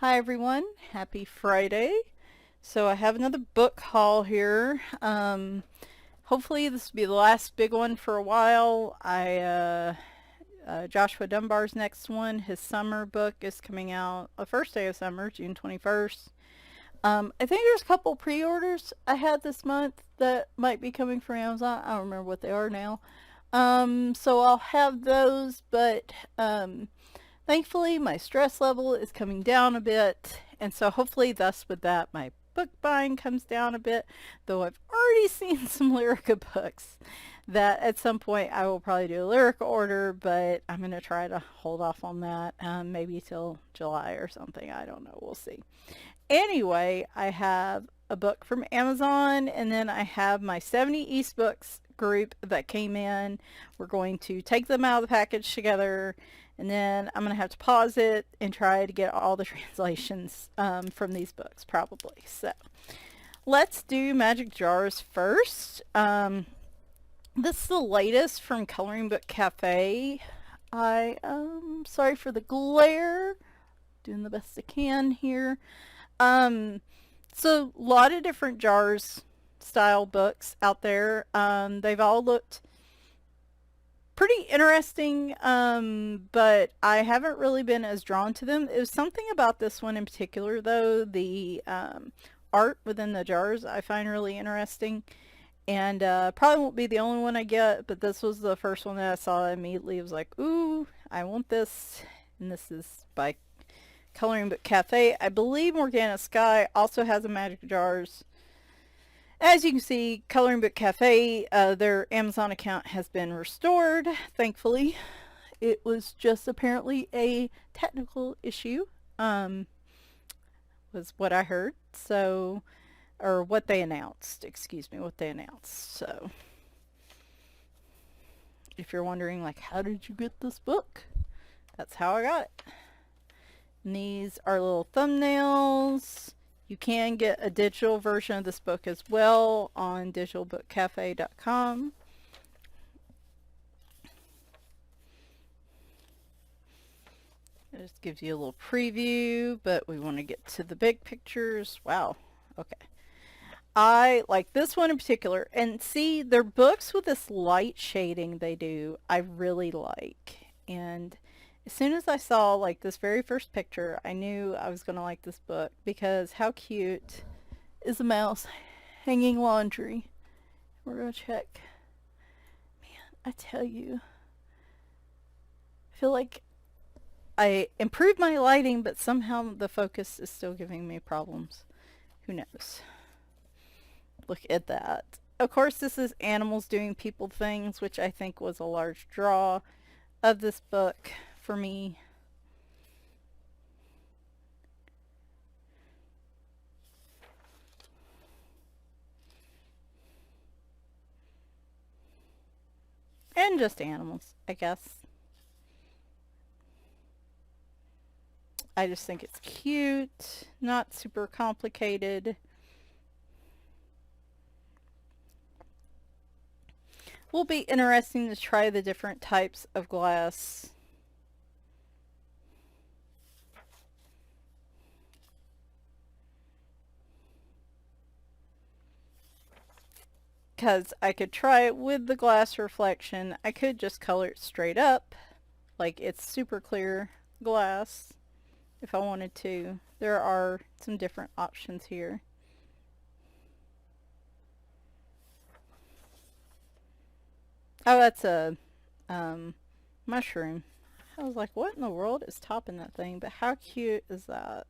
Hi everyone, happy Friday. So I have another book haul here. Hopefully this will be the last big one for a while. Joshua Dunbar's next one, his summer book is coming out the first day of summer, June 21st. I think there's a couple pre-orders I had this month that might be coming from Amazon. I don't remember what they are now. So I'll have those, but thankfully, my stress level is coming down a bit, and so hopefully thus with that my book buying comes down a bit, though I've already seen some Lyrica books that at some point I will probably do a Lyrica order, but I'm going to try to hold off on that, maybe till July or something. I don't know. We'll see. Anyway, I have a book from Amazon, and then I have my 70EastBooks group that came in. We're going to take them out of the package together, and then I'm going to have to pause it and try to get all the translations from these books, probably. So let's do Magic Jars first. This is the latest from Coloring Book Cafe. Sorry for the glare. Doing the best I can here. So a lot of different jars style books out there. They've all looked pretty interesting, but I haven't really been as drawn to them. It was something about this one in particular, though. The art within the jars I find really interesting. And probably won't be the only one I get, but this was the first one that I saw immediately. It was like, ooh, I want this. And this is by Coloring Book Cafe. I believe Morgana Sky also has a Magic Jars. As you can see, Coloring Book Cafe, their Amazon account has been restored, thankfully. It was just apparently a technical issue, was what I heard. So, or what they announced, excuse me, what they announced. So, if you're wondering, like, how did you get this book? That's how I got it. And these are little thumbnails. You can get a digital version of this book as well on digitalbookcafe.com. It just gives you a little preview, but we want to get to the big pictures. Wow. Okay. I like this one in particular. And see, their books with this light shading they do, I really like. And as soon as I saw like this very first picture, I knew I was going to like this book, because how cute is a mouse hanging laundry? We're going to check. Man, I tell you, I feel like I improved my lighting, but somehow the focus is still giving me problems. Who knows? Look at that. Of course, this is animals doing people things, which I think was a large draw of this book for me. And just animals, I guess. I just think it's cute, not super complicated. Will be interesting to try the different types of glass. Because I could try it with the glass reflection. I could just color it straight up, like it's super clear glass, if I wanted to. There are some different options here. Oh, that's a mushroom. I was like, what in the world is topping that thing? But how cute is that?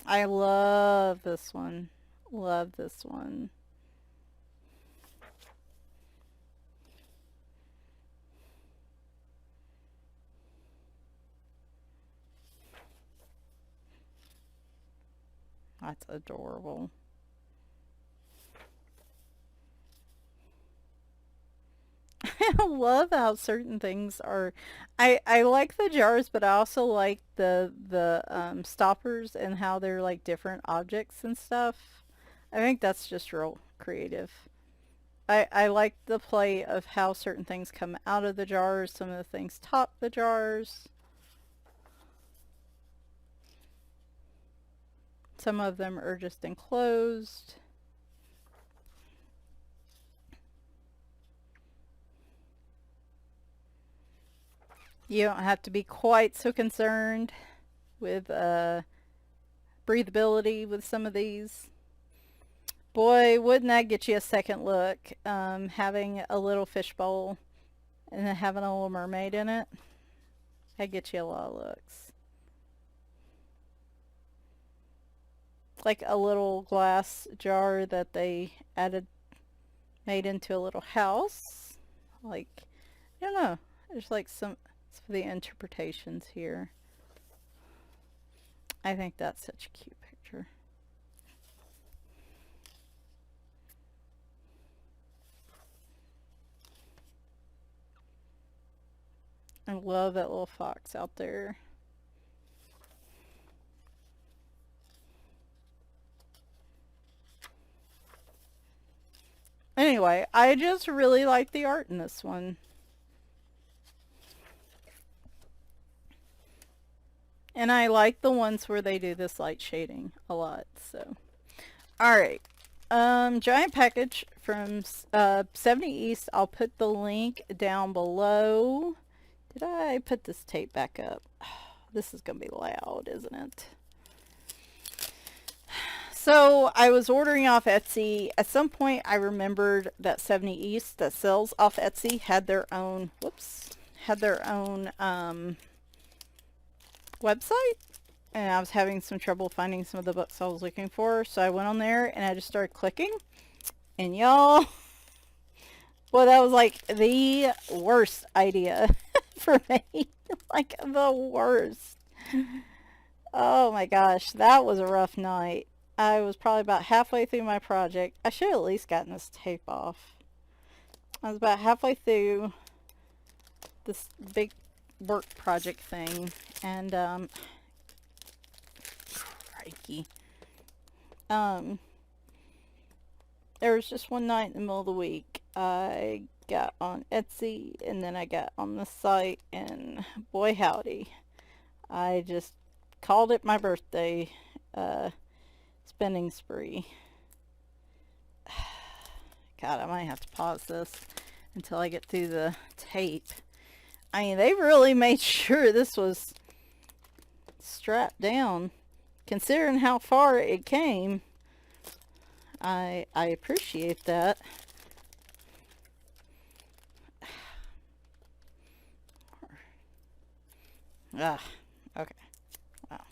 I love this one. Love this one. That's adorable. I love how certain things are. I like the jars, but I also like the stoppers and how they're like different objects and stuff. I think that's just real creative. I like the play of how certain things come out of the jars. Some of the things top the jars. Some of them are just enclosed. You don't have to be quite so concerned with breathability with some of these. Boy, wouldn't that get you a second look, having a little fishbowl and then having a little mermaid in it. That gets you a lot of looks. Like a little glass jar that they made into a little house. Like, I don't know. There's like some of the interpretations here. I think that's such a cute picture. I love that little fox out there. Anyway, I just really like the art in this one. And I like the ones where they do this light shading a lot. So, alright. Giant package from 70 East. I'll put the link down below. Did I put this tape back up? This is going to be loud, isn't it? So I was ordering off Etsy. At some point I remembered that 70 East that sells off Etsy had their own, website. And I was having some trouble finding some of the books I was looking for. So I went on there and I just started clicking. And y'all, well, that was like the worst idea for me. Like the worst. Oh my gosh, that was a rough night. I was probably about halfway through my project. I should have at least gotten this tape off. I was about halfway through this big work project thing, and crikey. There was just one night in the middle of the week I got on Etsy, and then I got on the site, and boy howdy, I just called it my birthday spending spree. God, I might have to pause this until I get through the tape. I mean, they really made sure this was strapped down. Considering how far it came, I appreciate that. Ah, okay. Wow.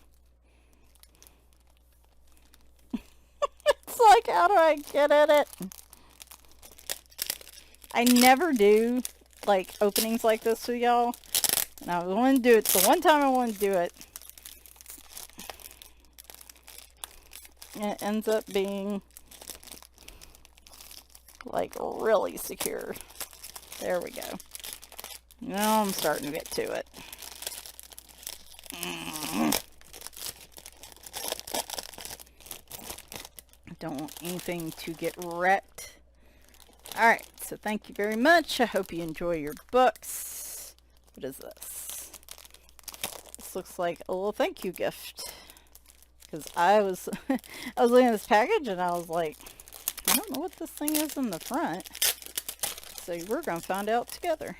It's like, how do I get at it? I never do, like, openings like this with y'all. And I want to do it. The one time I want to do it, it ends up being, like, really secure. There we go. Now I'm starting to get to it. Don't want anything to get wrecked. Alright, so thank you very much. I hope you enjoy your books. What is this? This looks like a little thank you gift. Because I was I was looking at this package and I was like, I don't know what this thing is in the front. So we're going to find out together.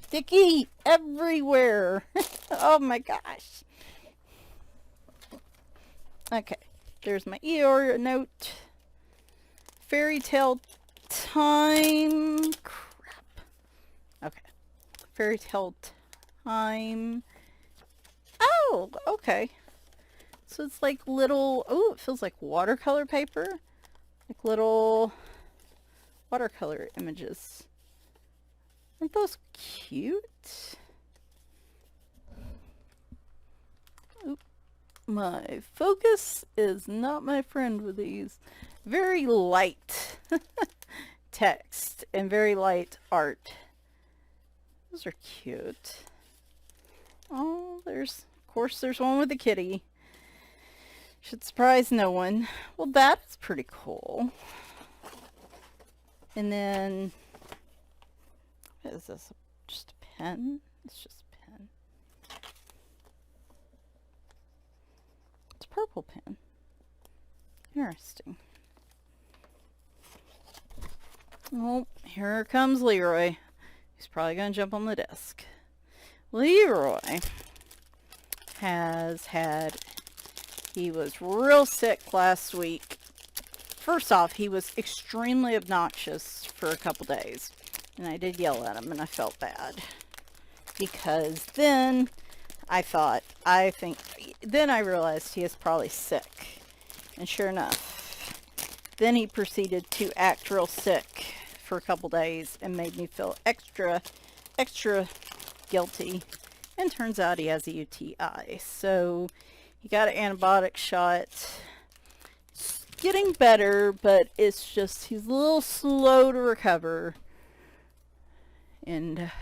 Sticky everywhere. Oh my gosh. Okay, there's my Eeyore note. Fairy tale time. Crap. Okay. Fairy tale time. Oh, okay. So it's like little, oh, it feels like watercolor paper. Like little watercolor images. Aren't those cute? Oop. My focus is not my friend with these. Very light text and very light art. Those are cute. Oh, of course there's one with a kitty. Should surprise no one. Well, that's pretty cool. And then, what is this? Just a pen? It's just a pen. purple pen. Interesting. Oh, here comes Leroy. He's probably going to jump on the desk. Leroy he was real sick last week. First off, he was extremely obnoxious for a couple days. And I did yell at him and I felt bad. Because then then I realized he is probably sick. And sure enough, then he proceeded to act real sick for a couple days and made me feel extra guilty. And turns out he has a UTI. So he got an antibiotic shot. It's getting better, but it's just he's a little slow to recover. And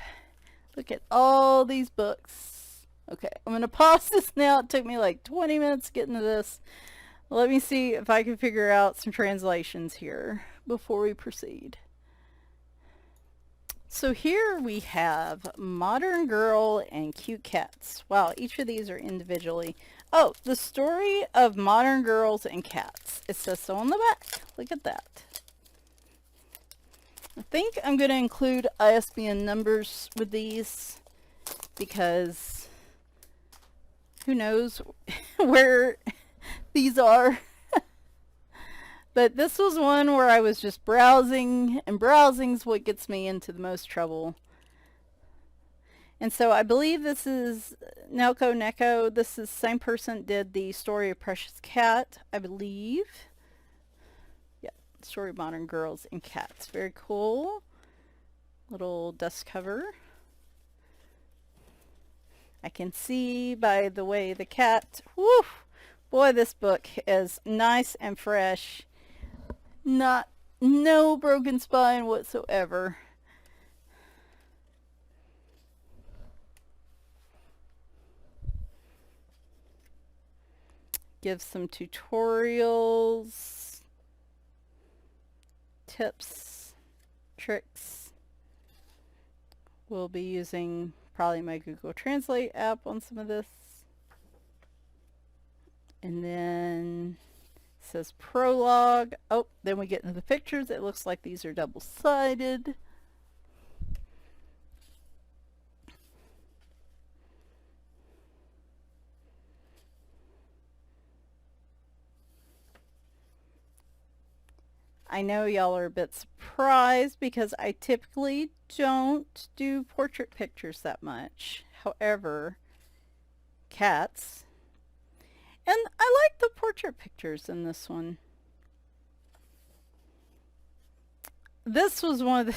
look at all these books. Okay, I'm going to pause this now. It took me like 20 minutes getting to this. Let me see if I can figure out some translations here before we proceed. So here we have Modern Girl and Cute Cats. Wow, each of these are individually. Oh, the story of modern girls and cats. It says so on the back. Look at that. I think I'm going to include ISBN numbers with these because who knows where these are. But this was one where I was just browsing, and browsing's what gets me into the most trouble. And so I believe this is Nelco Neco. This is the same person that did the story of Precious Cat, I believe. Yeah, story of modern girls and cats. Very cool. Little dust cover. I can see by the way the cat, whew, boy, this book is nice and fresh. No broken spine whatsoever. Gives some tutorials, tips, tricks. We'll be using probably my Google Translate app on some of this. And then it says prologue. Oh, then we get into the pictures. It looks like these are double-sided. I know y'all are a bit surprised because I typically don't do portrait pictures that much. However, cats. And I like the portrait pictures in this one. This was one of the...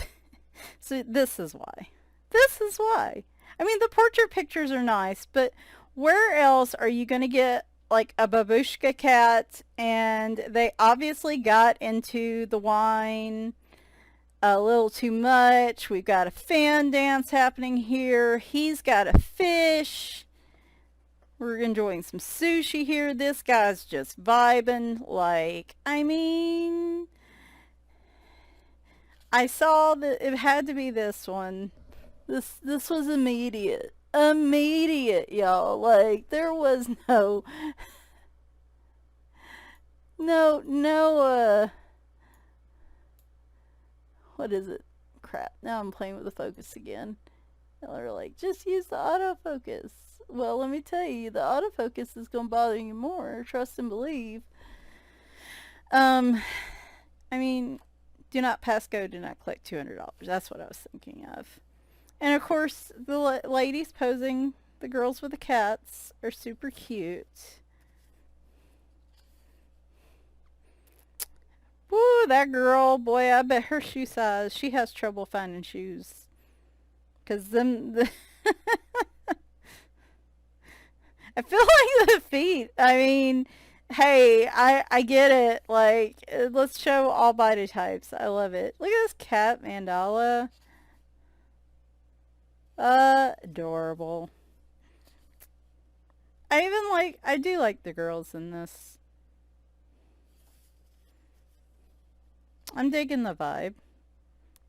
So this is why. This is why. I mean, the portrait pictures are nice, but where else are you going to get like a babushka cat? And they obviously got into the wine a little too much. We've got a fan dance happening here. He's got a fish. We're enjoying some sushi here. This guy's just vibing. Like, I mean, I saw that it had to be this one. This was immediate. Immediate, y'all. Like, there was no, what is it? Crap. Now I'm playing with the focus again. Y'all are like, just use the autofocus. Well, let me tell you, the autofocus is going to bother you more. Trust and believe. I mean, do not pass go, do not collect $200. That's what I was thinking of. And of course, the ladies posing, the girls with the cats, are super cute. Woo, that girl, boy, I bet her shoe size, she has trouble finding shoes. Because I feel like the feet, I mean, hey, I get it. Like, let's show all body types. I love it. Look at this cat mandala. Adorable. I do like the girls in this. I'm digging the vibe.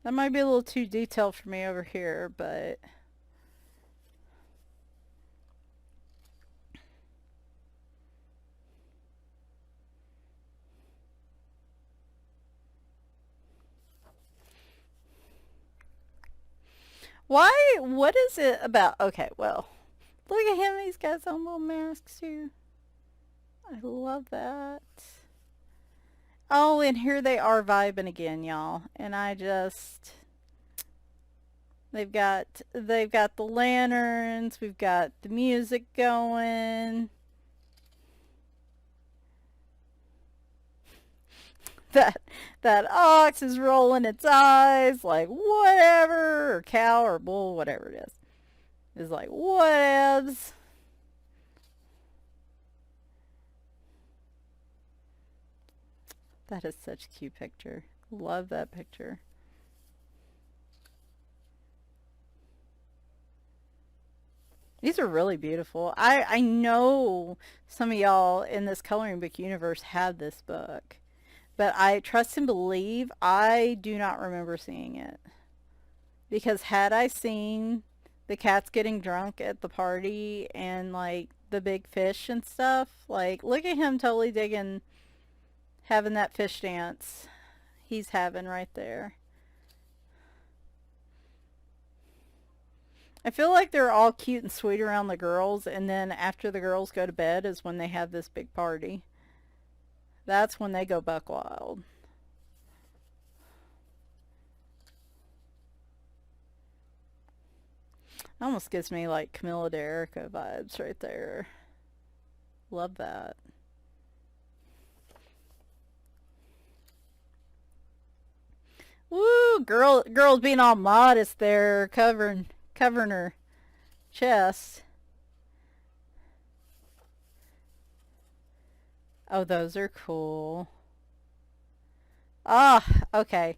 That might be a little too detailed for me over here, but Why? What is it about? Okay, well, look at him. He's got his own little mask too. I love that. Oh, and here they are vibing again, y'all. And I just they've got the lanterns, we've got the music going. That ox is rolling its eyes like whatever, or cow or bull, whatever it is like whatevs. That is such a cute picture. Love that picture. These are really beautiful. I know some of y'all in this coloring book universe have this book, but I trust and believe I do not remember seeing it. Because had I seen the cats getting drunk at the party and like the big fish and stuff, like look at him totally digging having that fish dance he's having right there. I feel like they're all cute and sweet around the girls, and then after the girls go to bed is when they have this big party. That's when they go buck wild. Almost gives me like Camilla de Erica vibes right there. Love that. Woo, girl's being all modest there, covering her chest. Oh, those are cool. Ah, okay.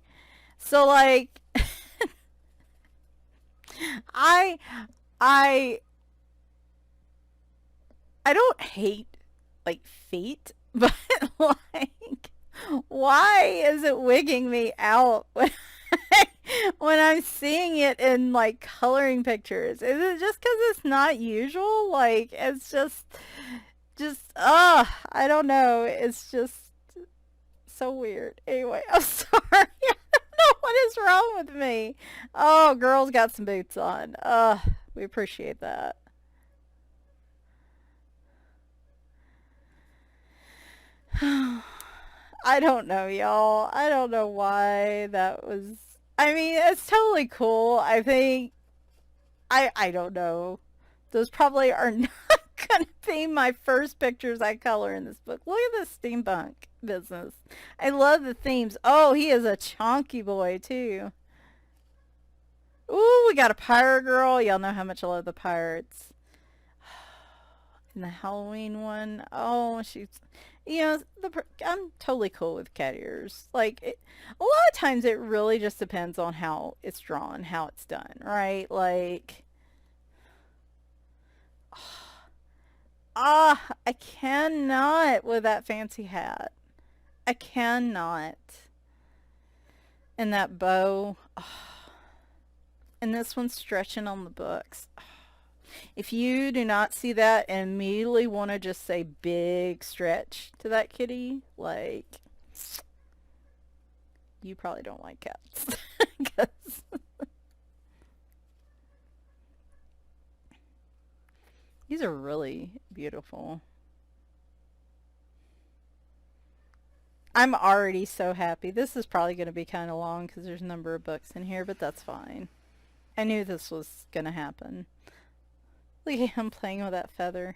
So like I I I don't hate like feet, but like why is it wigging me out when when I'm seeing it in like coloring pictures? Is it just because it's not usual? Like it's I don't know. It's just so weird. Anyway, I'm sorry. I don't know what is wrong with me. Oh, girls got some boots on. We appreciate that. I don't know, y'all. I don't know why that was. I mean, it's totally cool. I think I don't know. Those probably are not gonna be my first pictures I color in this book. Look at this steampunk business. I love the themes. Oh, he is a chonky boy too. Ooh, we got a pirate girl. Y'all know how much I love the pirates. And the Halloween one. Oh, she's, I'm totally cool with cat ears. Like, a lot of times it really just depends on how it's drawn, how it's done, right? Like, I cannot with that fancy hat. I cannot. And that bow. And this one's stretching on the books. If you do not see that and immediately want to just say big stretch to that kitty, like, you probably don't like cats. 'Cause these are really beautiful. I'm already so happy. This is probably going to be kind of long because there's a number of books in here, but that's fine. I knew this was going to happen. Look at him playing with that feather.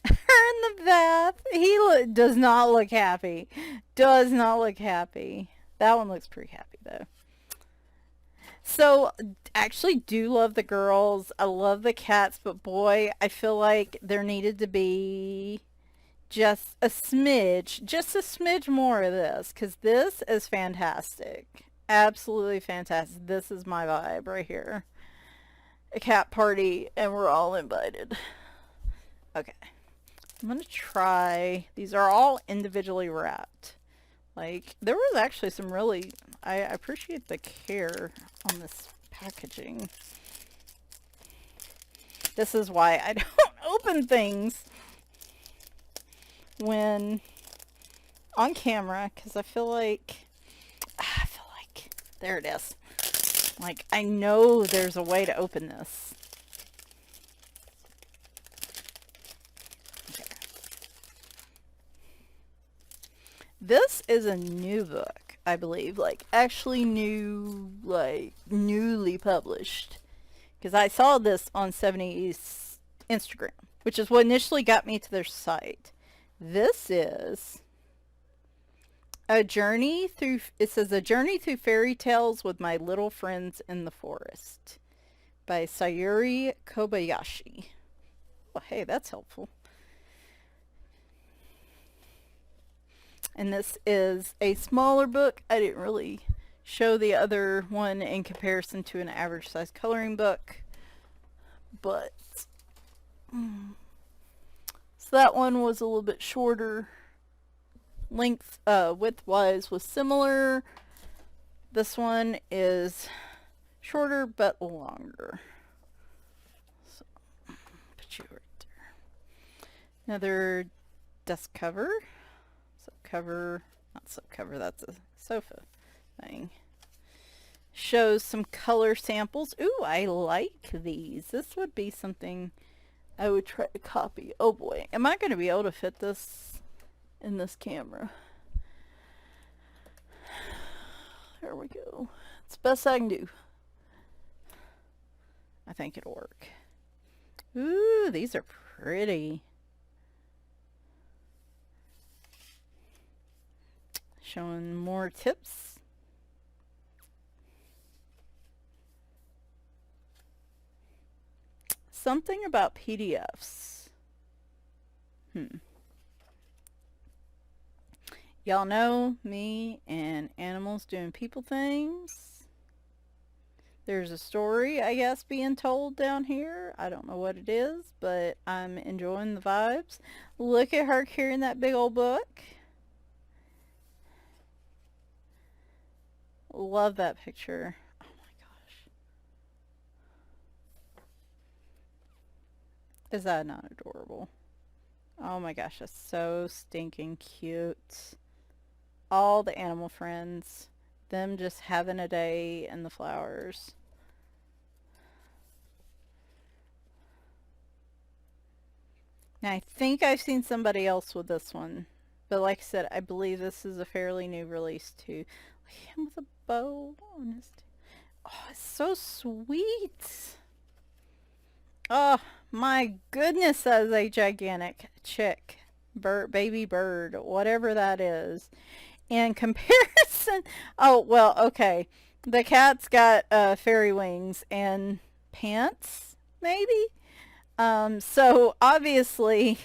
Her in the bath. He does not look happy. Does not look happy. That one looks pretty happy though. So, actually do love the girls. I love the cats, but boy, I feel like there needed to be just a smidge more of this, because this is fantastic. Absolutely fantastic. This is my vibe right here. A cat party, and we're all invited. Okay. I'm going to try. These are all individually wrapped. Like, there was actually some really, I appreciate the care on this packaging. This is why I don't open things when on camera because I feel like there it is. Like, I know there's a way to open this. Okay. This is a new book, I believe. Like, actually new, like, newly published. Because I saw this on 70East's Instagram, which is what initially got me to their site. This is a journey through, it says, A Journey Through Fairy Tales with My Little Friends in the Forest by Sayuri Kobayashi. Well, hey, that's helpful. And this is a smaller book. I didn't really show the other one in comparison to an average size coloring book. But, so that one was a little bit shorter. Length, width-wise was similar. This one is shorter but longer. So, put you right there. Another desk cover. Subcover, not subcover, that's a sofa thing. Shows some color samples. Ooh, I like these. This would be something I would try to copy. Oh boy, am I going to be able to fit this in this camera? There we go. It's the best I can do. I think it'll work. Ooh, these are pretty. Showing more tips. Something about PDFs. Y'all know me and animals doing people things. There's a story, I guess, being told down here. I don't know what it is, but I'm enjoying the vibes. Look at her carrying that big old book. Love that picture. Oh my gosh. Is that not adorable? Oh my gosh, that's so stinking cute. All the animal friends. Them just having a day in the flowers. Now, I think I've seen somebody else with this one. But like I said, I believe this is a fairly new release too. Like him with a bow on his... Oh, it's so sweet. Oh my goodness, that is a gigantic chick. Bird, baby bird, whatever that is. In comparison, oh, well, okay. The cat's got fairy wings and pants, maybe? So obviously,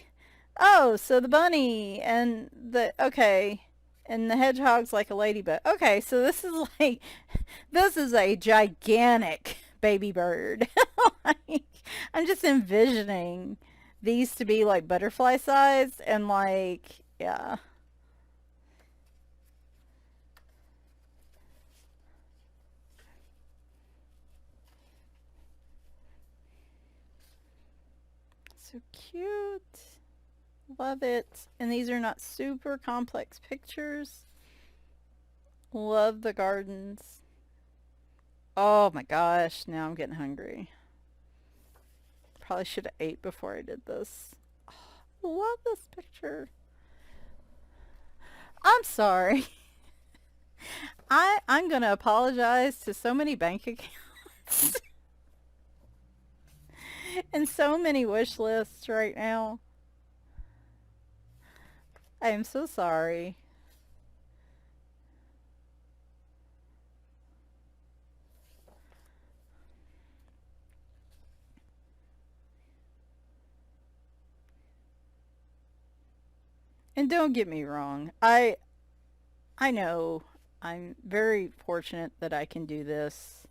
oh, so the bunny and okay. And the hedgehog's like a ladybug. Okay, so this is like, this is a gigantic baby bird. Like, I'm just envisioning these to be like butterfly sized and like, yeah. So cute. Love it. And these are not super complex pictures. Love the gardens. Oh my gosh, now I'm getting hungry. Probably should have ate before I did this. Oh, love this picture. I'm sorry. I'm going to apologize to so many bank accounts and so many wish lists right now. I am so sorry. And don't get me wrong. I know I'm very fortunate that I can do this.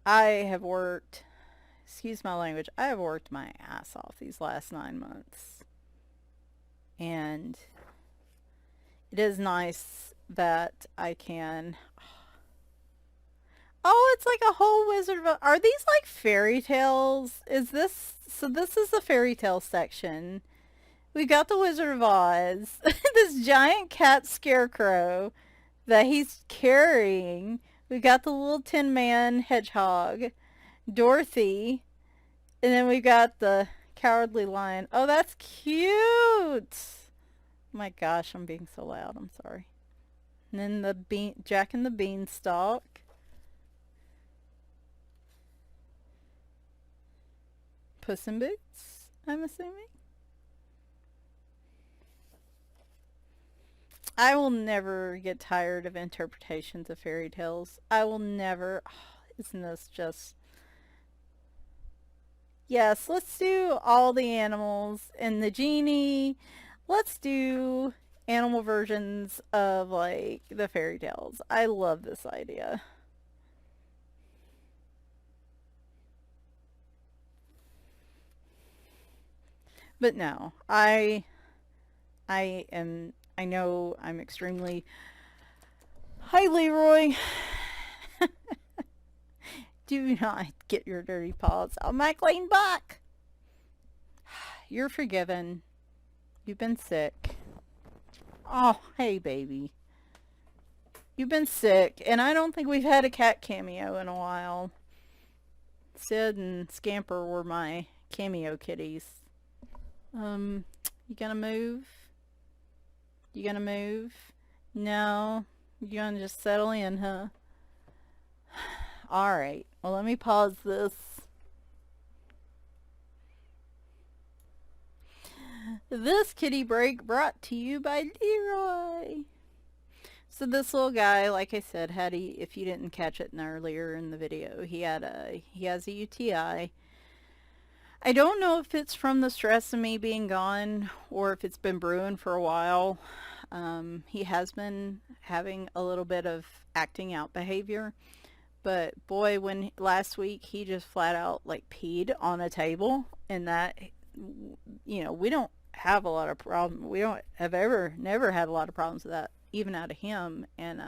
I have worked, excuse my language, I have worked my ass off these last 9 months. And it is nice that I can... Oh, it's like a whole Wizard of... Are these like fairy tales? Is this... So this is the fairy tale section. We got the Wizard of Oz. This giant cat scarecrow that he's carrying. We got the little Tin Man hedgehog. Dorothy. And then we got the Cowardly Lion. Oh, that's cute. My gosh, I'm being so loud. I'm sorry. And then the Jack and the Beanstalk. Puss in Boots, I'm assuming. I will never get tired of interpretations of fairy tales. I will never. Oh, isn't this just... Yes, let's do all the animals and the genie. Let's do animal versions of, like, the fairy tales. I love this idea. But no, I know I'm extremely... Hi, Leroy. Do not get your dirty paws on my clean buck. You're forgiven. You've been sick. Oh, hey, baby. You've been sick, and I don't think we've had a cat cameo in a while. Sid and Scamper were my cameo kitties. You gonna move? You gonna move? No? You gonna just settle in, huh? Alright, well, let me pause this. This kitty break brought to you by Leroy. So this little guy, like I said, if you didn't catch it earlier in the video, he has a UTI. I don't know if it's from the stress of me being gone or if it's been brewing for a while. He has been having a little bit of acting out behavior. But boy, when last week he just flat out like peed on a table, and that, you know, we don't have a lot of problems. We don't have never had a lot of problems with that, even out of him. And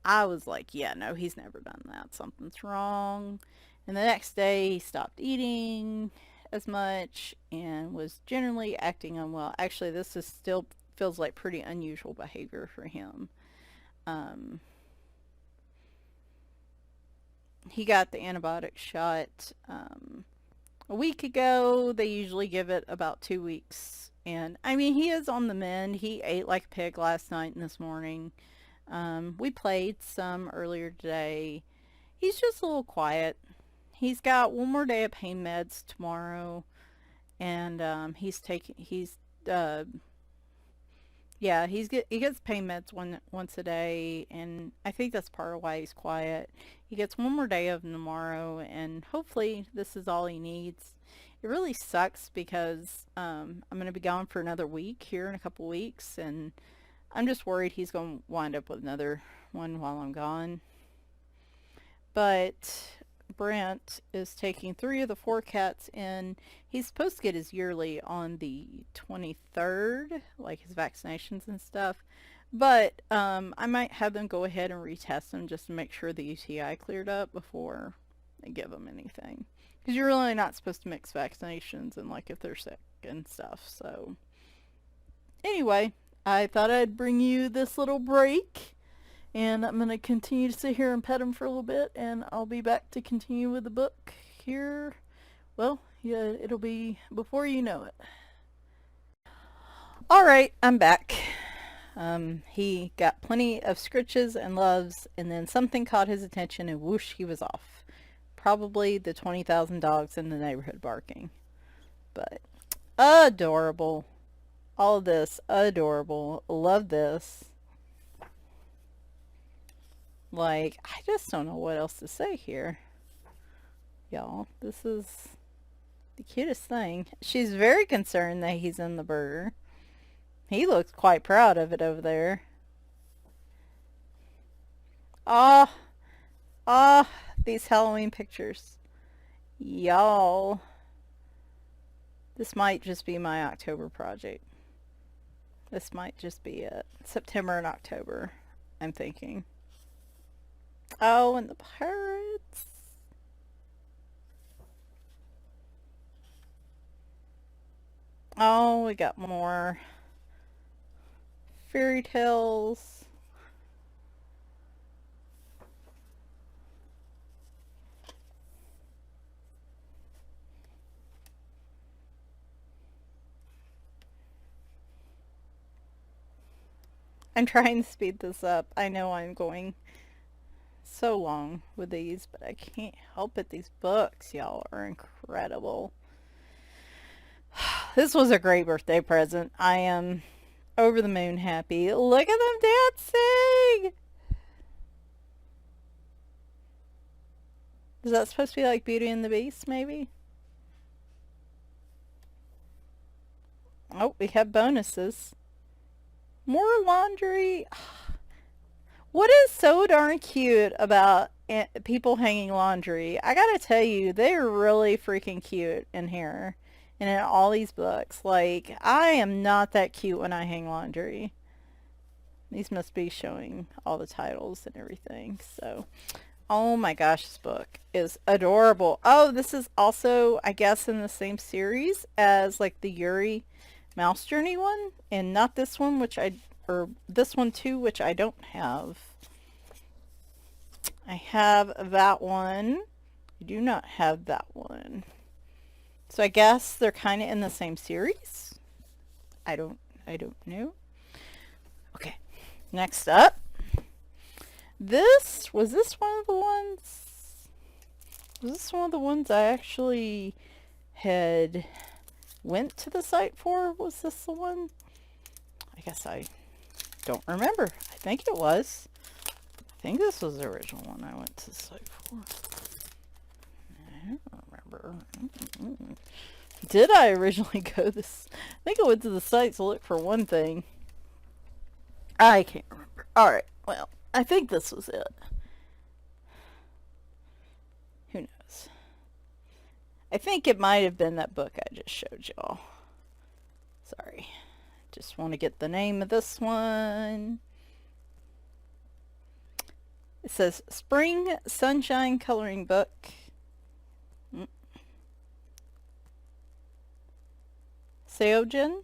I was like, yeah, no, he's never done that. Something's wrong. And the next day he stopped eating as much and was generally acting unwell. Actually, this is still feels like pretty unusual behavior for him. He got the antibiotic shot a week ago. They usually give it about 2 weeks. And I mean, he is on the mend. He ate like a pig last night and this morning. We played some earlier today. He's just a little quiet. He's got one more day of pain meds tomorrow. And yeah, he gets pain meds once a day, and I think that's part of why he's quiet. He gets one more day of them tomorrow, and hopefully this is all he needs. It really sucks because I'm going to be gone for another week here in a couple weeks, and I'm just worried he's going to wind up with another one while I'm gone. But Brent is taking 3 of the 4 cats in. He's supposed to get his yearly on the 23rd, like his vaccinations and stuff. But I might have them go ahead and retest them just to make sure the UTI cleared up before I give them anything. Because you're really not supposed to mix vaccinations and like if they're sick and stuff. So anyway, I thought I'd bring you this little break. And I'm going to continue to sit here and pet him for a little bit, and I'll be back to continue with the book here. Well, yeah, it'll be before you know it. Alright, I'm back. He got plenty of scritches and loves, and then something caught his attention, and whoosh, he was off. Probably the 20,000 dogs in the neighborhood barking. But adorable. All of this, adorable. Love this. Like, I just don't know what else to say here. Y'all, this is the cutest thing. She's very concerned that he's in the burger. He looks quite proud of it over there. Ah, these Halloween pictures. Y'all. This might just be my October project. This might just be it. September and October, I'm thinking. Oh, and the pirates. Oh, we got more fairy tales. I'm trying to speed this up. I know I'm going so long with these, but I can't help it. These books, y'all, are incredible. This was a great birthday present. I am over the moon happy. Look at them dancing! Is that supposed to be like Beauty and the Beast, maybe? Oh, we have bonuses. More laundry. What is so darn cute about people hanging laundry? I gotta tell you, they're really freaking cute in here and in all these books. Like, I am not that cute when I hang laundry. These must be showing all the titles and everything. So, oh my gosh, this book is adorable. Oh, this is also, I guess, in the same series as like the Yuri Mouse Journey one, and not this one, or this one too, which I don't have. I have that one. I do not have that one. So I guess they're kind of in the same series. I don't know. Okay. Next up. Was this one of the ones? Was this one of the ones I actually had went to the site for? Was this the one? I guess I don't remember. I think it was. I think this was the original one I went to the site for. I don't remember. Did I originally go this? I think I went to the site to look for one thing. I can't remember. Alright, well, I think this was it. Who knows? I think it might have been that book I just showed y'all. Sorry. Just want to get the name of this one. It says Spring Sunshine Coloring Book. Seojin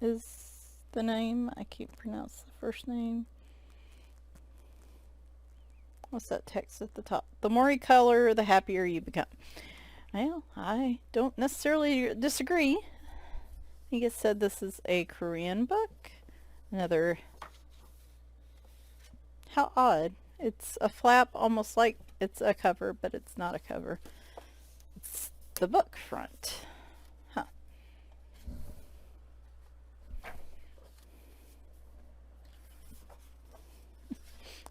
is the name. I can't pronounce the first name. What's that text at the top? The more you color, the happier you become. Well, I don't necessarily disagree. I think it said this is a Korean book. Another... How odd. It's a flap almost like it's a cover, but it's not a cover. It's the book front. Huh.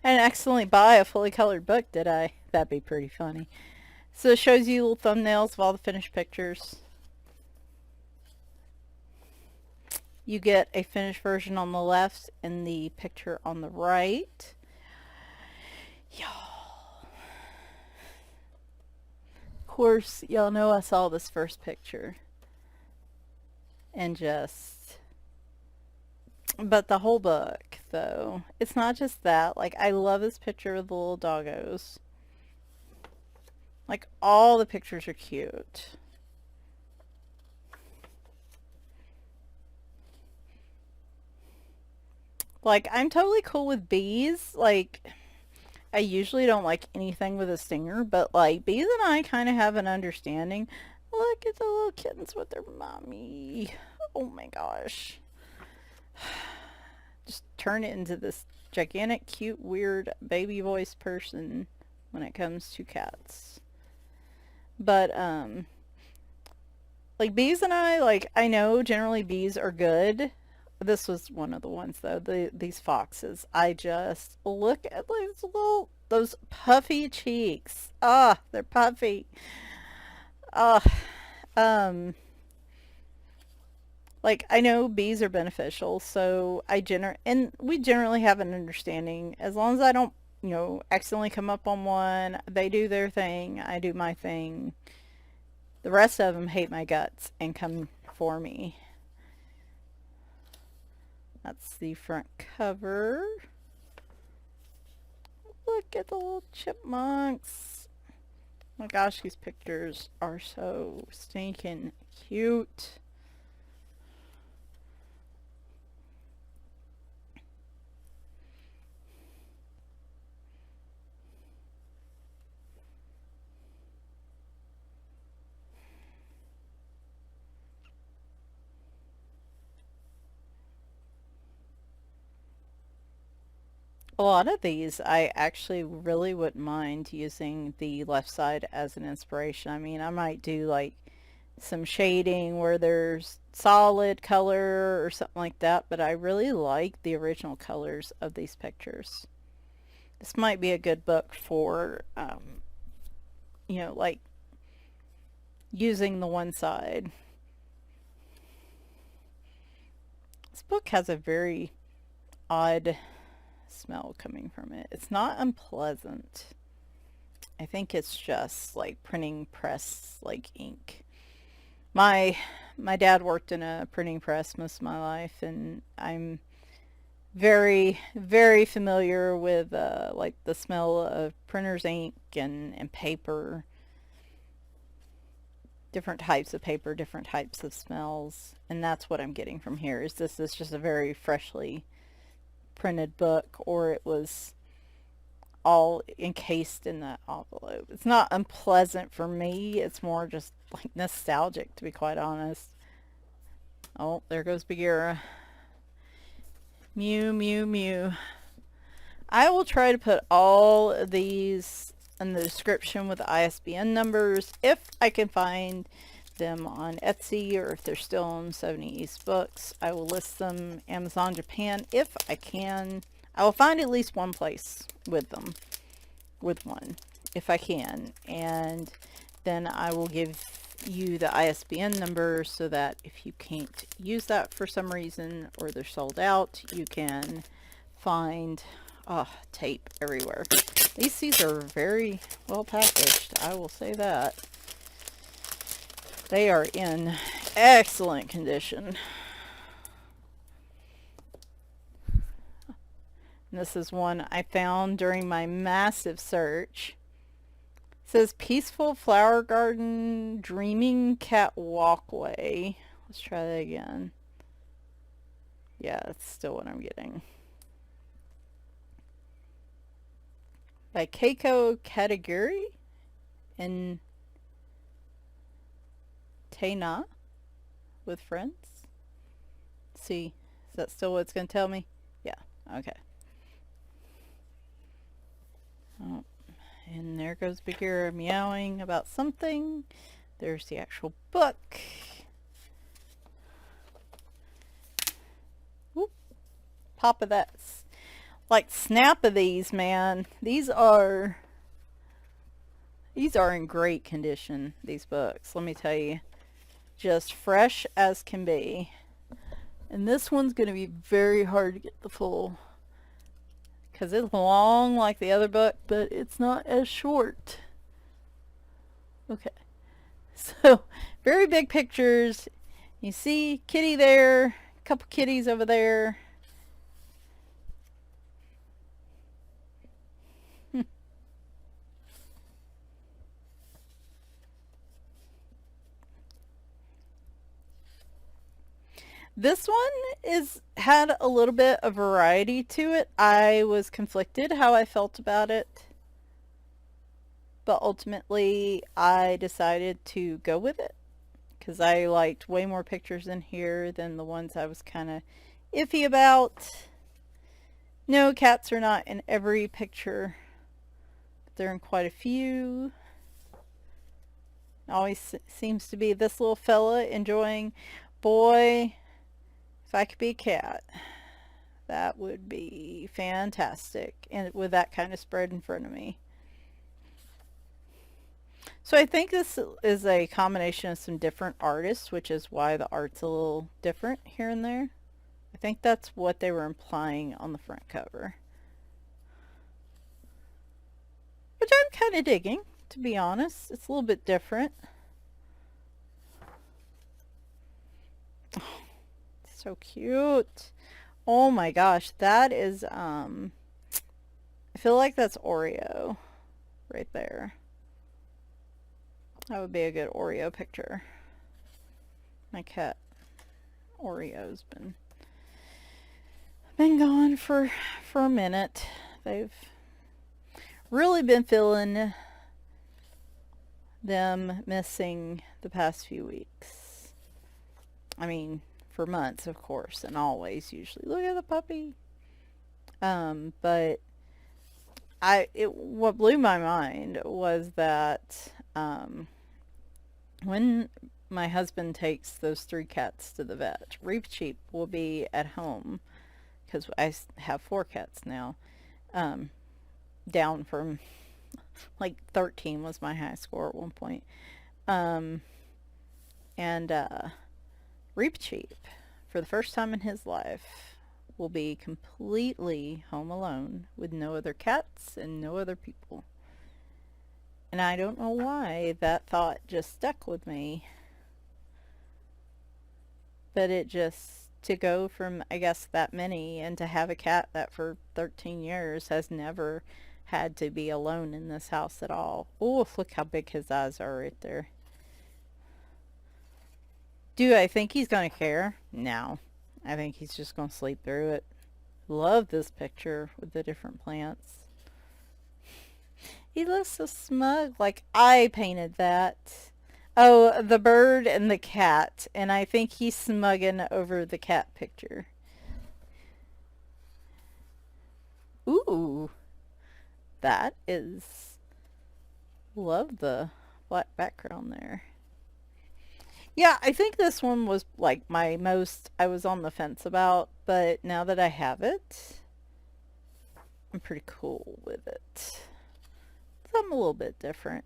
I didn't accidentally buy a fully colored book, did I? That'd be pretty funny. So it shows you little thumbnails of all the finished pictures. You get a finished version on the left and the picture on the right. Y'all. Of course, y'all know I saw this first picture. And just... But the whole book, though, it's not just that. Like, I love this picture of the little doggos. Like, all the pictures are cute. Like, I'm totally cool with bees. Like, I usually don't like anything with a stinger, but, like, bees and I kind of have an understanding. Look at the little kittens with their mommy. Oh my gosh. Just turn it into this gigantic, cute, weird baby voice person when it comes to cats. But, like, bees and I, like, I know generally bees are good. This was one of the ones, though. These foxes. I just look at those puffy cheeks. Ah, they're puffy. Ah, like, I know bees are beneficial, so and we generally have an understanding. As long as I don't, accidentally come up on one, they do their thing, I do my thing. The rest of them hate my guts and come for me. That's the front cover. Look at the little chipmunks. Oh my gosh, these pictures are so stinking cute. A lot of these, I actually really wouldn't mind using the left side as an inspiration. I mean, I might do like some shading where there's solid color or something like that, but I really like the original colors of these pictures. This might be a good book for, like using the one side. This book has a very odd smell coming from it. It's not unpleasant. I think it's just like printing press, like ink. My dad worked in a printing press most of my life, and I'm very, very familiar with like the smell of printer's ink and paper. Different types of paper, different types of smells, and that's what I'm getting from here. Is this is just a very freshly printed book, or it was all encased in that envelope. It's not unpleasant for me. It's more just like nostalgic, to be quite honest. Oh, there goes Bagheera. Mew, mew, mew. I will try to put all of these in the description with the ISBN numbers if I can find them on Etsy, or if they're still on 70EastBooks. I will list them Amazon Japan if I can. I will find at least one place with them, with one, if I can, and then I will give you the ISBN number so that if you can't use that for some reason or they're sold out, you can find tape everywhere. These are very well packaged, I will say that. They are in excellent condition. And this is one I found during my massive search. It says Peaceful Flower Garden Dreaming Cat Walkway. Let's try that again. Yeah, that's still what I'm getting. By Keiko Katagiri and Ta-nya with friends. Let's see, is that still what it's going to tell me? Yeah, okay. Oh, and there goes Bagheera meowing about something. There's the actual book. Whoop. Pop of that. Like snap of these, man. These are in great condition, these books. Let me tell you. Just fresh as can be. And this one's going to be very hard to get the full, because it's long like the other book, but it's not as short. Okay. So, very big pictures. You see kitty there, a couple kitties over there. This one had a little bit of variety to it. I was conflicted how I felt about it, but ultimately I decided to go with it because I liked way more pictures in here than the ones I was kind of iffy about. No, cats are not in every picture, but they're in quite a few. Always seems to be this little fella enjoying, boy, if I could be a cat, that would be fantastic, and with that kind of spread in front of me. So I think this is a combination of some different artists, which is why the art's a little different here and there. I think that's what they were implying on the front cover, which I'm kind of digging, to be honest. It's a little bit different. So cute. Oh my gosh, that is I feel like that's Oreo right there. That would be a good Oreo picture. My cat Oreo's been gone for a minute. They've really been feeling them missing the past few weeks. I mean, for months, of course, and always, usually. Look at the puppy. But what blew my mind was that when my husband takes those 3 cats to the vet, Reef Cheap will be at home because I have 4 cats now. Um, Down from like 13 was my high score at one point. Um, and Reef Cheap, for the first time in his life, will be completely home alone with no other cats and no other people. And I don't know why that thought just stuck with me. But it just, to go from, I guess, that many and to have a cat that for 13 years has never had to be alone in this house at all. Oh, look how big his eyes are right there. Do I think he's going to care? No. I think he's just going to sleep through it. Love this picture with the different plants. He looks so smug, like I painted that. Oh, the bird and the cat, and I think he's smugging over the cat picture. Ooh, that is... Love the black background there. Yeah, I think this one was like my most I was on the fence about, but now that I have it, I'm pretty cool with it. Something a little bit different.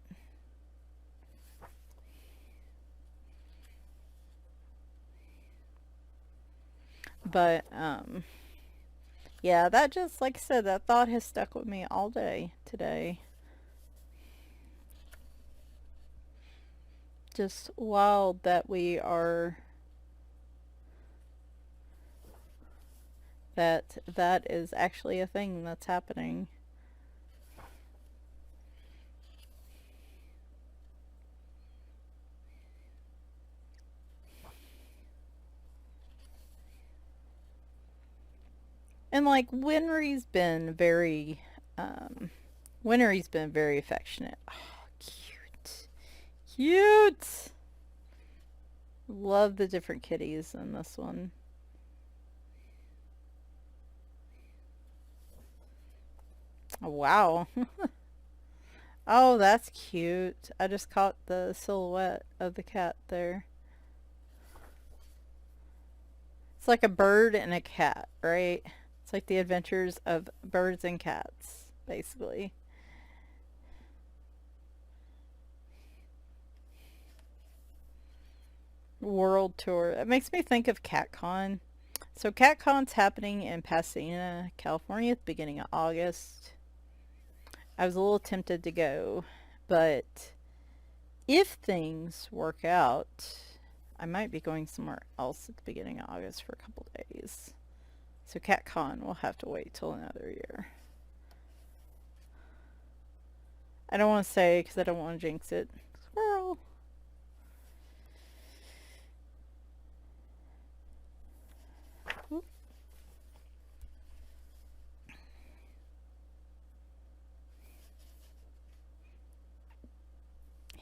But, yeah, that just, like I said, that thought has stuck with me all day today. Just wild that we are, that is actually a thing that's happening. And like Winry's been very affectionate. Oh, cute. Cute. Love the different kitties in this one. Oh, wow. Oh, that's cute. I just caught the silhouette of the cat there. It's like a bird and a cat, right? It's like the adventures of birds and cats, basically. World tour. It makes me think of CatCon. So CatCon's happening in Pasadena, California at the beginning of August. I was a little tempted to go, but if things work out, I might be going somewhere else at the beginning of August for a couple days. So CatCon will have to wait till another year. I don't want to say because I don't want to jinx it. Squirrel.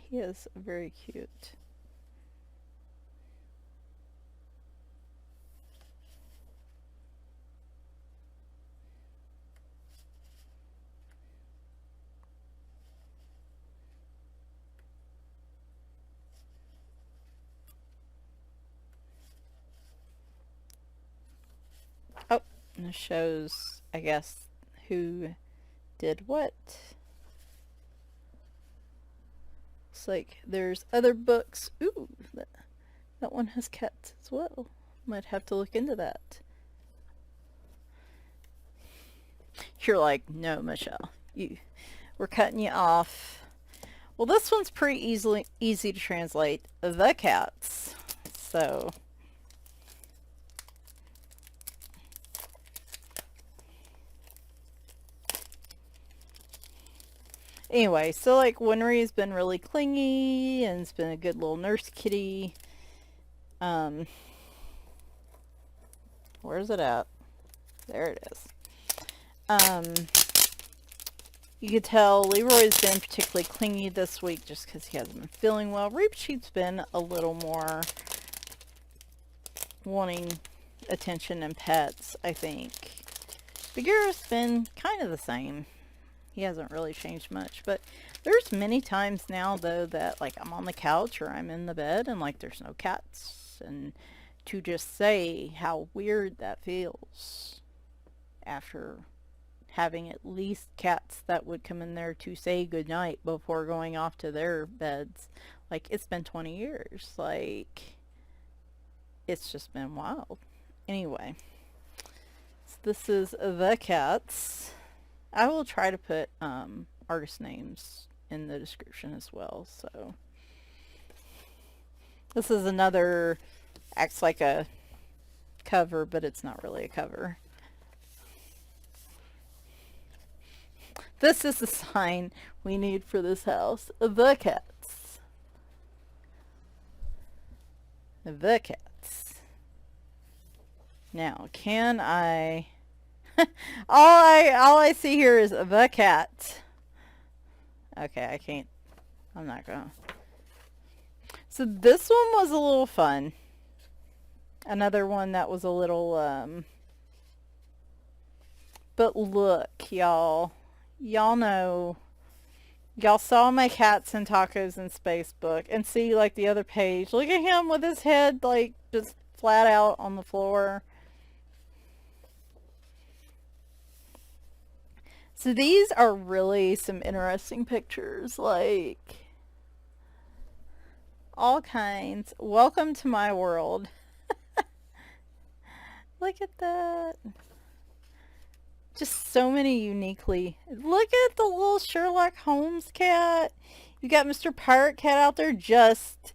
He is very cute. Oh, and it shows, I guess, who did what. It's like there's other books. Ooh, that one has cats as well. Might have to look into that. You're like, no, Michelle, we're cutting you off. Well, this one's pretty easy to translate. The cats. So anyway, so like Winry's been really clingy and it's been a good little nurse kitty. Where's it at? There it is. You could tell Leroy's been particularly clingy this week just because he hasn't been feeling well. Reap Sheep's been a little more wanting attention and pets, I think. Bagheera's been kind of the same. He hasn't really changed much. But there's many times now, though, that, like, I'm on the couch or I'm in the bed and, like, there's no cats. And to just say how weird that feels after having at least cats that would come in there to say goodnight before going off to their beds. Like, it's been 20 years. Like, it's just been wild. Anyway, so this is The Cats. I will try to put artist names in the description as well. So this is another, acts like a cover, but it's not really a cover. This is the sign we need for this house. The Cats. The Cats. Now, can I... all I see here is The Cat. Okay, I can't... I'm not gonna... So this one was a little fun. Another one that was a little, But look, y'all. Y'all know... Y'all saw my Cats and Tacos in Space book. And see, like, the other page. Look at him with his head, like, just flat out on the floor. So these are really some interesting pictures. Like, all kinds. Welcome to my world. Look at that. Just so many uniquely. Look at the little Sherlock Holmes cat. You got Mr. Pirate Cat out there just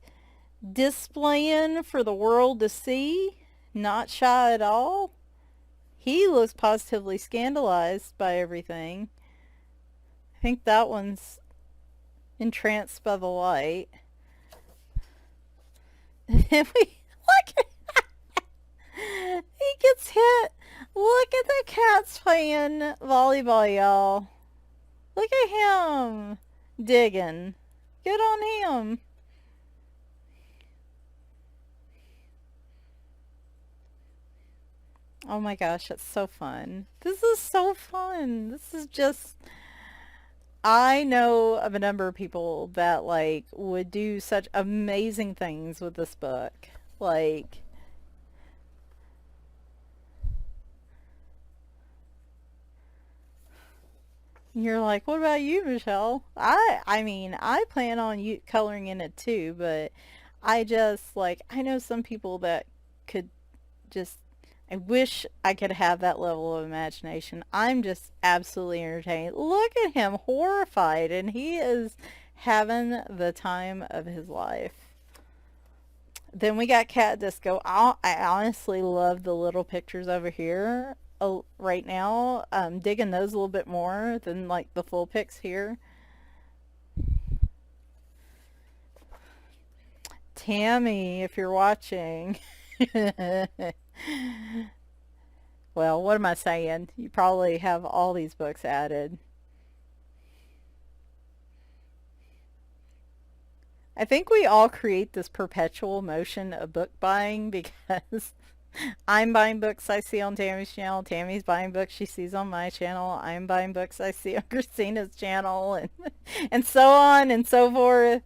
displaying for the world to see. Not shy at all. He looks positively scandalized by everything. I think that one's entranced by the light. And look, he gets hit. Look at the cats playing volleyball, y'all. Look at him digging. Good on him. Oh my gosh, that's so fun. This is so fun. This is just... I know of a number of people that, like, would do such amazing things with this book. Like... You're like, what about you, Michelle? I mean, I plan on you coloring in it too, but I just, like, I know some people that could just... I wish I could have that level of imagination. I'm just absolutely entertained. Look at him, horrified, and he is having the time of his life. Then we got Cat Disco. I honestly love the little pictures over here right now. I'm digging those a little bit more than, like, the full pics here. Tammy, if you're watching... Well, what am I saying? You probably have all these books added. I think we all create this perpetual motion of book buying because I'm buying books I see on Tammy's channel. Tammy's buying books she sees on my channel. I'm buying books I see on Christina's channel, and so on and so forth.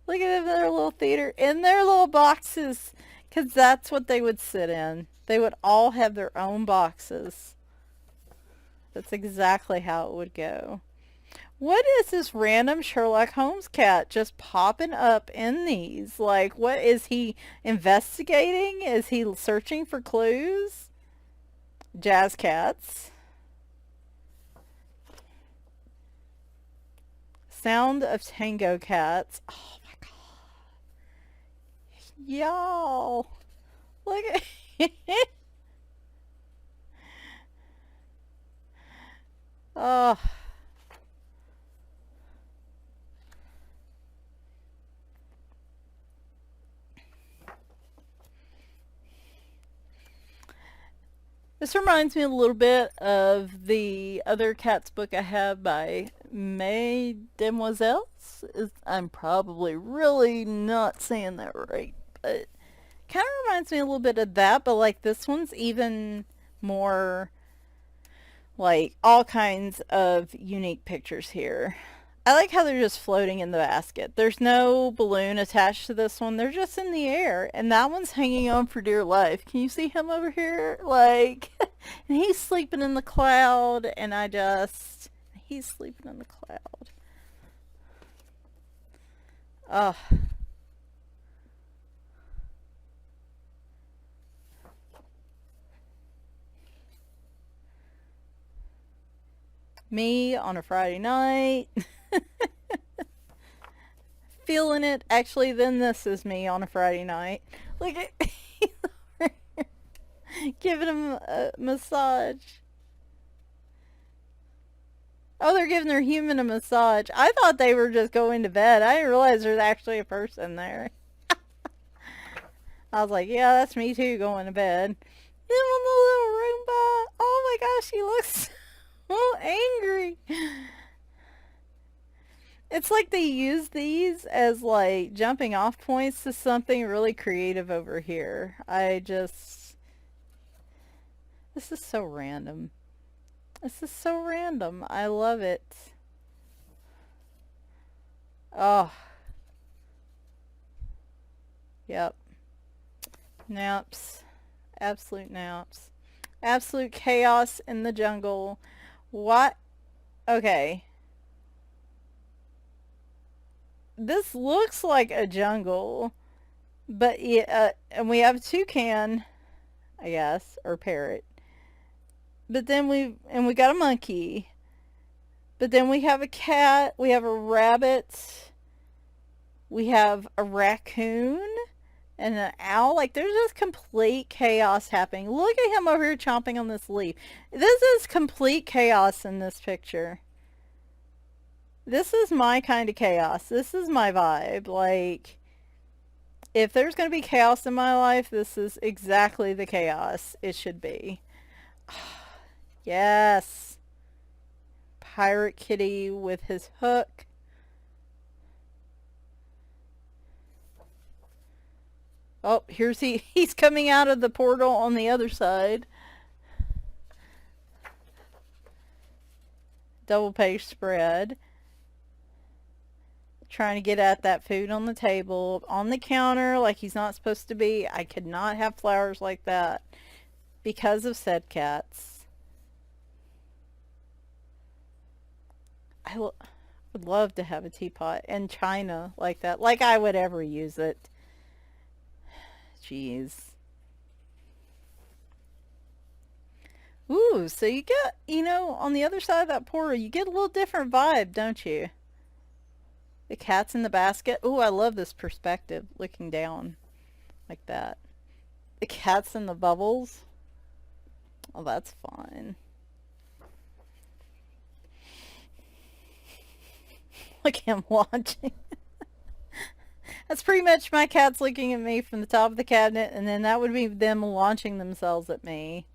Look at their little theater in their little boxes. Because that's what they would sit in. They would all have their own boxes. That's exactly how it would go. What is this random Sherlock Holmes cat just popping up in these? Like, what is he investigating? Is he searching for clues? Jazz cats. Sound of Tango cats. Oh. Y'all, look at oh. This reminds me a little bit of the other Cats book I have by Mesdemoiselles. I'm probably really not saying that right. It kind of reminds me a little bit of that, but, like, this one's even more, Like all kinds of unique pictures here. I like how they're just floating in the basket. There's no balloon attached to this one. They're just in the air. And that one's hanging on for dear life. Can you see him over here? Like, and he's sleeping in the cloud. And he's sleeping in the cloud. Oh, me on a Friday night. Feeling it. Actually, then this is me on a Friday night. Look at giving him a massage. Oh, they're giving their human a massage. I thought they were just going to bed. I didn't realize there's actually a person there. I was like, yeah, that's me too, going to bed. Then on the little Roomba. Oh my gosh, he looks so angry. It's like they use these as like jumping off points to something really creative over here. This is so random. This is so random. I love it. Oh, yep. Naps. Absolute naps. Absolute chaos in the jungle. What? Okay. This looks like a jungle, but yeah, and we have a toucan, I guess, or parrot. But then we got a monkey. But then we have a cat, we have a rabbit, we have a raccoon, and an owl. Like, there's just complete chaos happening. Look at him over here chomping on this leaf. This is complete chaos in this picture. This is my kind of chaos. This is my vibe. Like, if there's going to be chaos in my life, this is exactly the chaos it should be. Yes. Pirate Kitty with his hook. Oh, he's coming out of the portal on the other side. Double page spread. Trying to get at that food on the table, on the counter, like he's not supposed to be. I could not have flowers like that because of said cats. Would love to have a teapot and china like that, like I would ever use it. Jeez. Ooh, so you get, on the other side of that portal, you get a little different vibe, don't you? The cat's in the basket. Ooh, I love this perspective, looking down like that. The cat's in the bubbles. Oh, that's fun. Look at him watching. That's pretty much my cats looking at me from the top of the cabinet, and then that would be them launching themselves at me.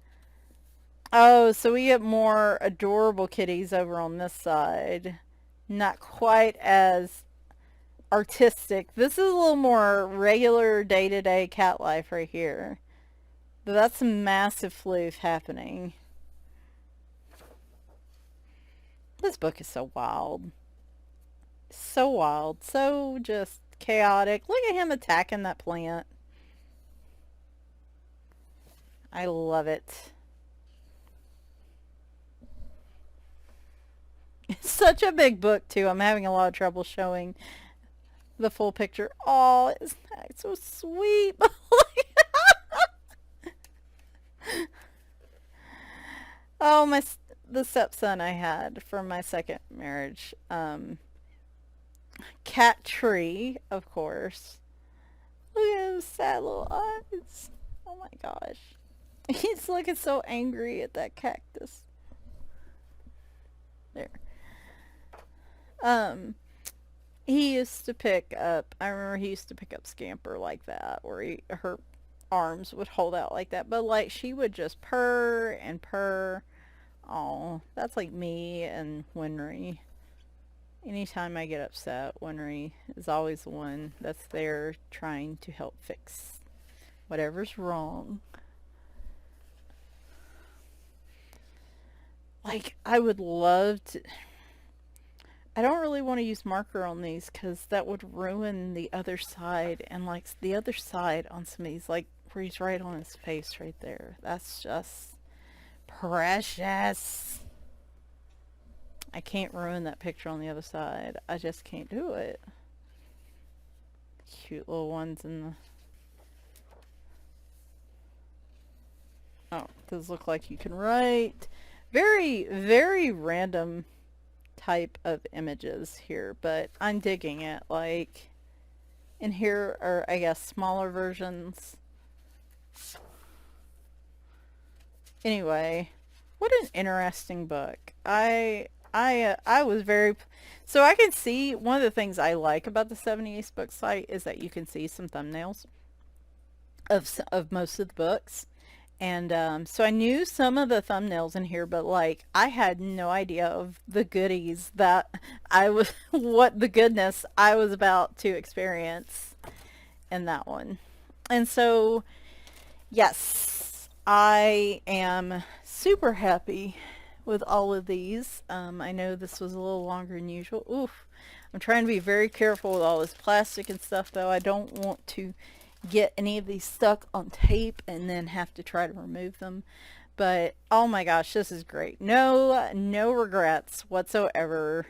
Oh, so we get more adorable kitties over on this side. Not quite as artistic. This is a little more regular day-to-day cat life right here. But that's some massive floof happening. This book is so wild. So wild. So just chaotic. Look at him attacking that plant. I love it. It's such a big book too. I'm having a lot of trouble showing the full picture. Oh, isn't that so sweet? Oh, the stepson I had from my second marriage. Cat Tree, of course. Look at his sad little eyes. Oh my gosh. He's looking so angry at that cactus. There. He used to pick up, I remember he used to pick up Scamper like that, where her arms would hold out like that, but like she would just purr and purr. Oh, that's like me and Winry. Anytime I get upset, Winry is always the one that's there trying to help fix whatever's wrong. Like, I would love to. I don't really want to use marker on these because that would ruin the other side. And, like, the other side on some of these, like, where he's right on his face right there. That's just precious. I can't ruin that picture on the other side. I just can't do it. Cute little ones in the... Oh, does look like you can write. Very, very random type of images here, but I'm digging it. Like, and here are, I guess, smaller versions. Anyway, what an interesting book. I was very... So I can see, one of the things I like about the 70EastBooks site is that you can see some thumbnails of most of the books. And so I knew some of the thumbnails in here, but like I had no idea of the goodies that I was, what the goodness I was about to experience in that one. And so, yes, I am super happy with all of these. I know this was a little longer than usual. Oof. I'm trying to be very careful with all this plastic and stuff, though. I don't want to get any of these stuck on tape and then have to try to remove them. But oh my gosh, this is great. No regrets whatsoever.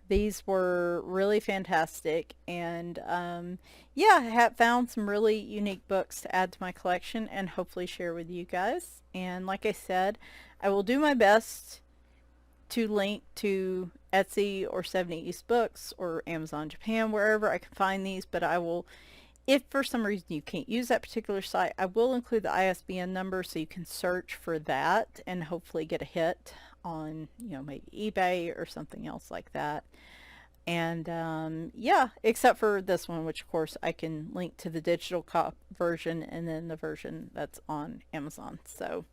These were really fantastic, and yeah, I have found some really unique books to add to my collection and hopefully share with you guys. And like I said, I will do my best to link to Etsy or 70EastBooks or Amazon Japan, wherever I can find these, but I will, if for some reason you can't use that particular site, I will include the ISBN number so you can search for that and hopefully get a hit on, you know, maybe eBay or something else like that. And yeah, except for this one, which of course I can link to the digital version and then the version that's on Amazon. So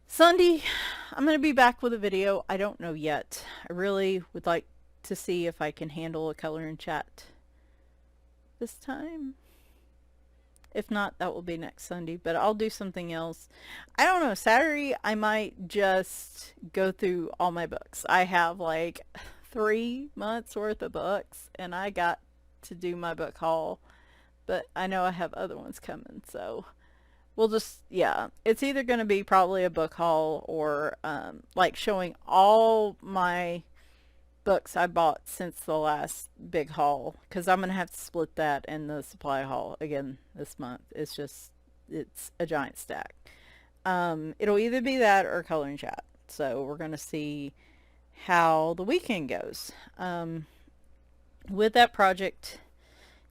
Sunday, I'm going to be back with a video. I don't know yet. I really would like to see if I can handle a color and chat this time. If not, that will be next Sunday, but I'll do something else. I don't know. Saturday, I might just go through all my books. I have like 3 months worth of books, and I got to do my book haul, but I know I have other ones coming, so we'll just, yeah, it's either going to be probably a book haul or like showing all my books I bought since the last big haul, because I'm going to have to split that in the supply haul again this month. It's just, it's a giant stack. It'll either be that or color and chat, so we're going to see how the weekend goes. With that project,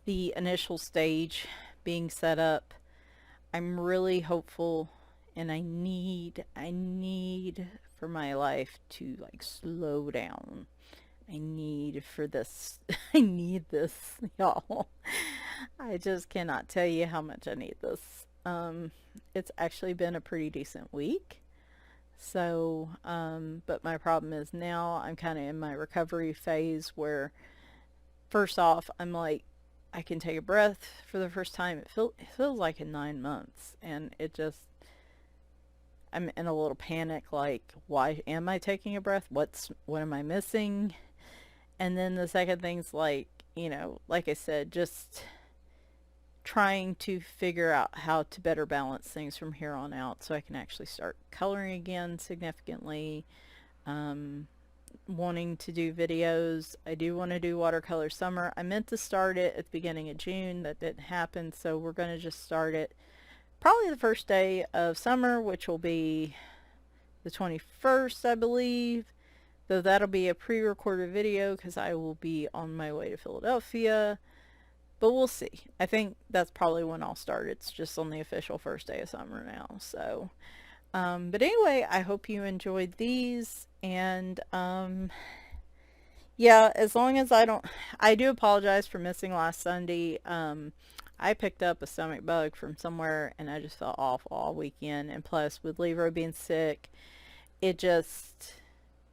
the initial stage being set up, I'm really hopeful, and I need for my life to like slow down. I need for this. I need this, y'all. I just cannot tell you how much I need this. It's actually been a pretty decent week. So, but my problem is now I'm kind of in my recovery phase where, first off, I'm like, I can take a breath for the first time. It feels like in 9 months, and it just, I'm in a little panic, like, why am I taking a breath? What am I missing? And then the second thing's like, you know, like I said, just trying to figure out how to better balance things from here on out so I can actually start coloring again significantly. Wanting to do videos. I do want to do watercolor summer. I meant to start it at the beginning of June. That didn't happen, so we're going to just start it probably the first day of summer, which will be the 21st, I believe. Though that'll be a pre-recorded video because I will be on my way to Philadelphia. But we'll see. I think that's probably when I'll start. It's just on the official first day of summer now. So, but anyway, I hope you enjoyed these. And, yeah, as long as I do apologize for missing last Sunday. I picked up a stomach bug from somewhere and I just felt awful all weekend. And plus, with Leroy being sick, it just...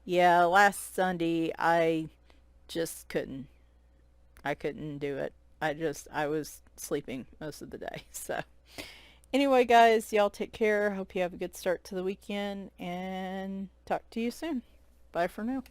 Yeah, last Sunday, I just couldn't. I couldn't do it. I was sleeping most of the day. So, Anyway, guys, y'all take care. Hope you have a good start to the weekend, and talk to you soon. Bye for now.